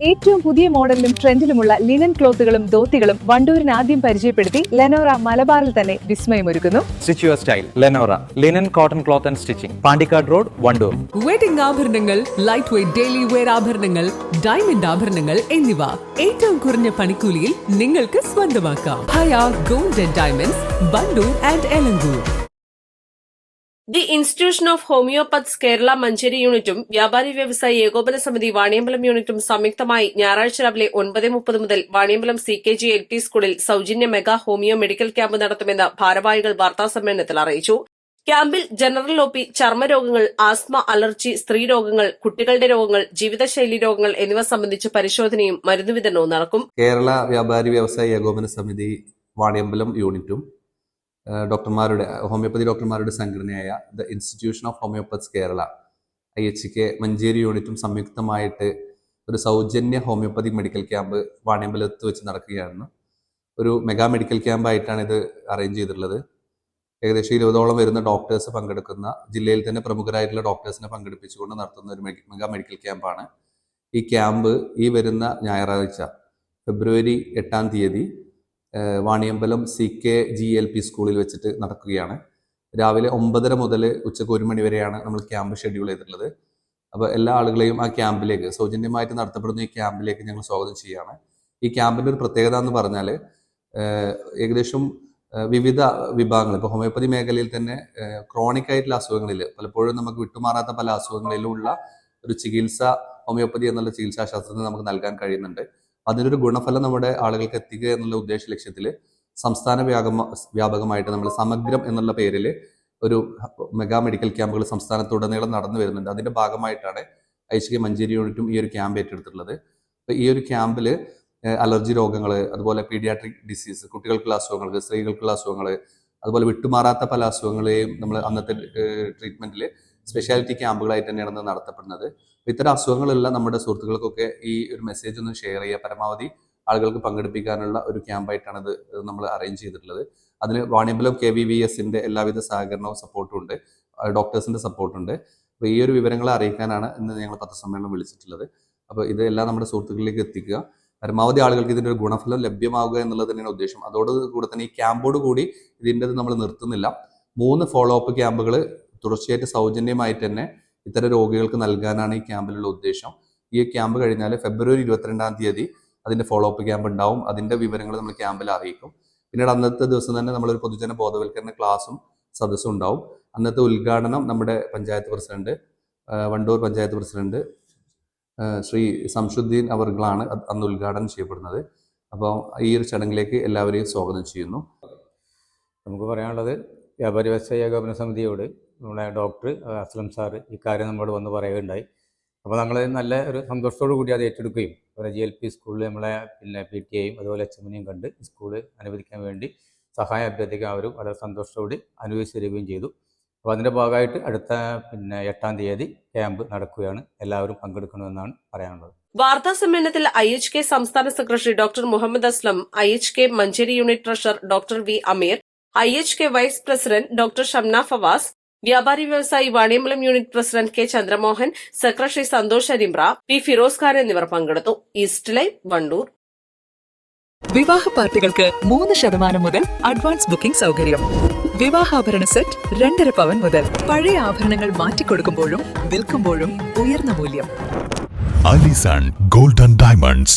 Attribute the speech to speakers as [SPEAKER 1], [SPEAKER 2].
[SPEAKER 1] ഏറ്റവും പുതിയ മോഡലിലും ട്രെൻഡിലുമുള്ള ലിനൻ ക്ലോത്തുകളും ധോത്തികളും വണ്ടൂരിന് ആദ്യം പരിചയപ്പെടുത്തി ലെനോറ മലബാറിൽ തന്നെ വിസ്മയമൊരുക്കുന്നു.
[SPEAKER 2] Stitch your style Lenora linen cotton cloth and stitching, Pandikkad road, Wandoor.
[SPEAKER 3] Wedding ആഭരണങ്ങൾ, ലൈറ്റ് വെയ്റ്റ് ഡെയിലി വെയർ ആഭരണങ്ങൾ, ഡയമണ്ട് ആഭരണങ്ങൾ എന്നിവ ഏറ്റവും കുറഞ്ഞ പണിക്കൂലിയിൽ നിങ്ങൾക്ക് സ്വന്തമാക്കാം. Haya gold and diamonds, Wandoor and Elankur.
[SPEAKER 4] The institution of homeopaths Kerala Manjeri യൂണിറ്റും വ്യാപാരി വ്യവസായി ഏകോപന സമിതി വാണിയമ്പലം യൂണിറ്റും സംയുക്തമായി ഞായറാഴ്ച രാവിലെ 9:30 മുതൽ വാണിയമ്പലം CKG LP സ്കൂളിൽ സൌജന്യ മെഗാ ഹോമിയോ മെഡിക്കൽ ക്യാമ്പ് നടത്തുമെന്ന് ഭാരവാഹികൾ വാർത്താസമ്മേളനത്തിൽ അറിയിച്ചു. ക്യാമ്പിൽ ജനറൽ OP, ചർമ്മരോഗങ്ങൾ, ആസ്മ, അലർജി, സ്ത്രീരോഗങ്ങൾ, കുട്ടികളുടെ രോഗങ്ങൾ, ജീവിതശൈലി രോഗങ്ങൾ എന്നിവ സംബന്ധിച്ച് പരിശോധനയും മരുന്നുവിതരണവും നടക്കും.
[SPEAKER 5] കേരള വ്യാപാരി വ്യവസായി ഏകോപന സമിതി വാണിയമ്പലം യൂണിറ്റും ഹോമിയോപ്പതി ഡോക്ടർമാരുടെ സംഘടനയായ the institution of homeopaths Kerala IHK Manjeri യൂണിറ്റും സംയുക്തമായിട്ട് ഒരു സൗജന്യ ഹോമിയോപ്പതി മെഡിക്കൽ ക്യാമ്പ് വാണിയമ്പലത്ത് വെച്ച് നടക്കുകയാണ്. ഒരു മെഗാ മെഡിക്കൽ ക്യാമ്പായിട്ടാണ് ഇത് അറേഞ്ച് ചെയ്തിട്ടുള്ളത്. ഏകദേശം 20ഓളം വരുന്ന ഡോക്ടേഴ്സ് പങ്കെടുക്കുന്ന, ജില്ലയിൽ തന്നെ പ്രമുഖരായിട്ടുള്ള ഡോക്ടേഴ്സിനെ പങ്കെടുപ്പിച്ചുകൊണ്ട് നടത്തുന്ന ഒരു മെഗാ മെഡിക്കൽ ക്യാമ്പാണ്. ഈ ക്യാമ്പ് ഈ വരുന്ന ഞായറാഴ്ച ഫെബ്രുവരി 8-ാം തീയതി വാണിയമ്പലം CKG LP സ്കൂളിൽ വെച്ചിട്ട് നടക്കുകയാണ്. രാവിലെ 9:30 മുതൽ ഉച്ചയ്ക്ക് 1 മണി വരെയാണ് നമ്മൾ ക്യാമ്പ് ഷെഡ്യൂൾ ചെയ്തിട്ടുള്ളത്. അപ്പോൾ എല്ലാ ആളുകളെയും ആ ക്യാമ്പിലേക്ക്, സൗജന്യമായിട്ട് നടത്തപ്പെടുന്ന ഈ ക്യാമ്പിലേക്ക് ഞങ്ങൾ സ്വാഗതം ചെയ്യുകയാണ്. ഈ ക്യാമ്പിൻ്റെ ഒരു പ്രത്യേകത എന്ന് പറഞ്ഞാൽ ഏകദേശം വിവിധ വിഭാഗങ്ങൾ, ഇപ്പോൾ ഹോമിയോപ്പതി മേഖലയിൽ തന്നെ ക്രോണിക് ആയിട്ടുള്ള അസുഖങ്ങളിൽ പലപ്പോഴും നമുക്ക് വിട്ടുമാറാത്ത പല അസുഖങ്ങളിലുള്ള ഒരു ചികിത്സ ഹോമിയോപ്പതി എന്നുള്ള ചികിത്സാശാസ്ത്രത്തിന് നമുക്ക് നൽകാൻ കഴിയുന്നുണ്ട്. അതിനൊരു ഗുണഫലം നമ്മുടെ ആളുകൾക്ക് എത്തിക്കുക എന്നുള്ള ഉദ്ദേശ ലക്ഷ്യത്തിൽ സംസ്ഥാന വ്യാപകമായിട്ട് നമ്മൾ സമഗ്രം എന്നുള്ള പേരിൽ ഒരു മെഗാ മെഡിക്കൽ ക്യാമ്പുകൾ സംസ്ഥാനത്തുടനീളം നടന്നു വരുന്നുണ്ട്. അതിൻ്റെ ഭാഗമായിട്ടാണ് IHK മഞ്ചേരി യൂണിറ്റും ഈ ഒരു ക്യാമ്പ് ഏറ്റെടുത്തിട്ടുള്ളത്. അപ്പോൾ ഈ ഒരു ക്യാമ്പിൽ അലർജി രോഗങ്ങൾ, അതുപോലെ പീഡിയാട്രിക് ഡിസീസ്, കുട്ടികൾക്കുള്ള അസുഖങ്ങൾ, സ്ത്രീകൾക്കുള്ള അസുഖങ്ങൾ, അതുപോലെ വിട്ടുമാറാത്ത പല അസുഖങ്ങളെയും നമ്മൾ അന്നത്തെ ട്രീറ്റ്മെൻറ്റിൽ സ്പെഷ്യാലിറ്റി ക്യാമ്പുകളായിട്ട് തന്നെയാണ് നടത്തപ്പെടുന്നത്. ഇത്തരം അസുഖങ്ങളുള്ള നമ്മുടെ സുഹൃത്തുക്കൾക്കൊക്കെ ഈ ഒരു മെസ്സേജ് ഒന്ന് ഷെയർ ചെയ്യുക, പരമാവധി ആളുകൾക്ക് പങ്കെടുപ്പിക്കാനുള്ള ഒരു ക്യാമ്പായിട്ടാണ് ഇത് നമ്മൾ അറേഞ്ച് ചെയ്തിട്ടുള്ളത്. അതിന് വാണിയമ്പലം KVVSന്റെ എല്ലാവിധ സഹകരണവും സപ്പോർട്ടും ഉണ്ട്, ഡോക്ടേഴ്സിന്റെ സപ്പോർട്ടുണ്ട്. അപ്പോൾ ഈ ഒരു വിവരങ്ങളെ അറിയിക്കാനാണ് ഇന്ന് ഞങ്ങൾ പത്രസമ്മേളനം വിളിച്ചിട്ടുള്ളത്. അപ്പോൾ ഇതെല്ലാം നമ്മുടെ സുഹൃത്തുക്കളിലേക്ക് എത്തിക്കുക, പരമാവധി ആളുകൾക്ക് ഇതിൻ്റെ ഒരു ഗുണഫലം ലഭ്യമാവുക എന്നുള്ളത് തന്നെയാണ് ഉദ്ദേശം. അതോടുകൂടെ തന്നെ ഈ ക്യാമ്പോട് കൂടി ഇതിൻ്റെത് നമ്മൾ നിർത്തുന്നില്ല. 3 ഫോളോ അപ്പ് ക്യാമ്പുകൾ തുടർച്ചയായിട്ട് സൗജന്യമായിട്ട് തന്നെ ഇത്തരം രോഗികൾക്ക് നൽകാനാണ് ഈ ക്യാമ്പിലുള്ള ഉദ്ദേശം. ഈ ക്യാമ്പ് കഴിഞ്ഞാൽ ഫെബ്രുവരി 22-ാം തീയതി അതിൻ്റെ ഫോളോ അപ്പ് ക്യാമ്പ് ഉണ്ടാവും. അതിൻ്റെ വിവരങ്ങൾ നമ്മൾ ക്യാമ്പിൽ അറിയിക്കും. പിന്നീട് അന്നത്തെ ദിവസം തന്നെ നമ്മളൊരു പൊതുജന ബോധവൽക്കരണ ക്ലാസ്സും സദസ്സും ഉണ്ടാവും. അന്നത്തെ ഉദ്ഘാടനം നമ്മുടെ പഞ്ചായത്ത് പ്രസിഡന്റ്, വണ്ടൂർ പഞ്ചായത്ത് പ്രസിഡന്റ് ശ്രീ സംശുദ്ദീൻ അവർകളാണ് അന്ന് ഉദ്ഘാടനം ചെയ്യപ്പെടുന്നത്. അപ്പോൾ ഈ ഒരു ചടങ്ങിലേക്ക് എല്ലാവരെയും സ്വാഗതം ചെയ്യുന്നു.
[SPEAKER 6] നമുക്ക് പറയാനുള്ളത്, വ്യാപാരി വ്യവസായി ഏകോപന സമിതിയോട് നമ്മുടെ ഡോക്ടർ അസ്ലം സാറ് ഈ കാര്യം നമ്മളോട് വന്ന് പറയുകയുണ്ടായി. അപ്പോൾ നമ്മൾ നല്ല ഒരു സന്തോഷത്തോടു കൂടി അത് ഏറ്റെടുക്കുകയും GLP സ്കൂളിൽ നമ്മളെ PTA-യും അതുപോലെ HM-നെയും കണ്ട് സ്കൂൾ അനുവദിക്കാൻ വേണ്ടി സഹായം അഭ്യർത്ഥിക്കാൻ അവരും വളരെ സന്തോഷത്തോടെ അനുവദിച്ചു തരികയും ചെയ്തു. അപ്പോൾ അതിൻ്റെ ഭാഗമായിട്ട് അടുത്ത 8-ാം തീയതി ക്യാമ്പ് നടക്കുകയാണ്. എല്ലാവരും പങ്കെടുക്കണമെന്നാണ് പറയാനുള്ളത്.
[SPEAKER 4] വാർത്താ സമ്മേളനത്തിൽ IHK സംസ്ഥാന secretary doctor Muhammad Aslam, IHK Manjeri unit treasurer doctor V Ameer, IHK vice president doctor Shamna Fawaz, വ്യാപാരി വ്യവസായി Vaniyambalam unit president K Chandramohan, secretary Santhosh Arimbra, P Firoz Khan എന്നിവർ പങ്കെടുത്തു. East live, Wandoor.
[SPEAKER 7] വിവാഹ പാർട്ടികൾക്ക് 3% മുതൽ അഡ്വാൻസ് ബുക്കിംഗ് സൗകര്യം. വിവാഹാഭരണ സെറ്റ് 2.5 പവൻ മുതൽ. പഴയ ആഭരണങ്ങൾ മാറ്റിക്കൊടുക്കുമ്പോഴും വിൽക്കുമ്പോഴും ഉയർന്ന മൂല്യം.
[SPEAKER 8] Allison gold and diamonds,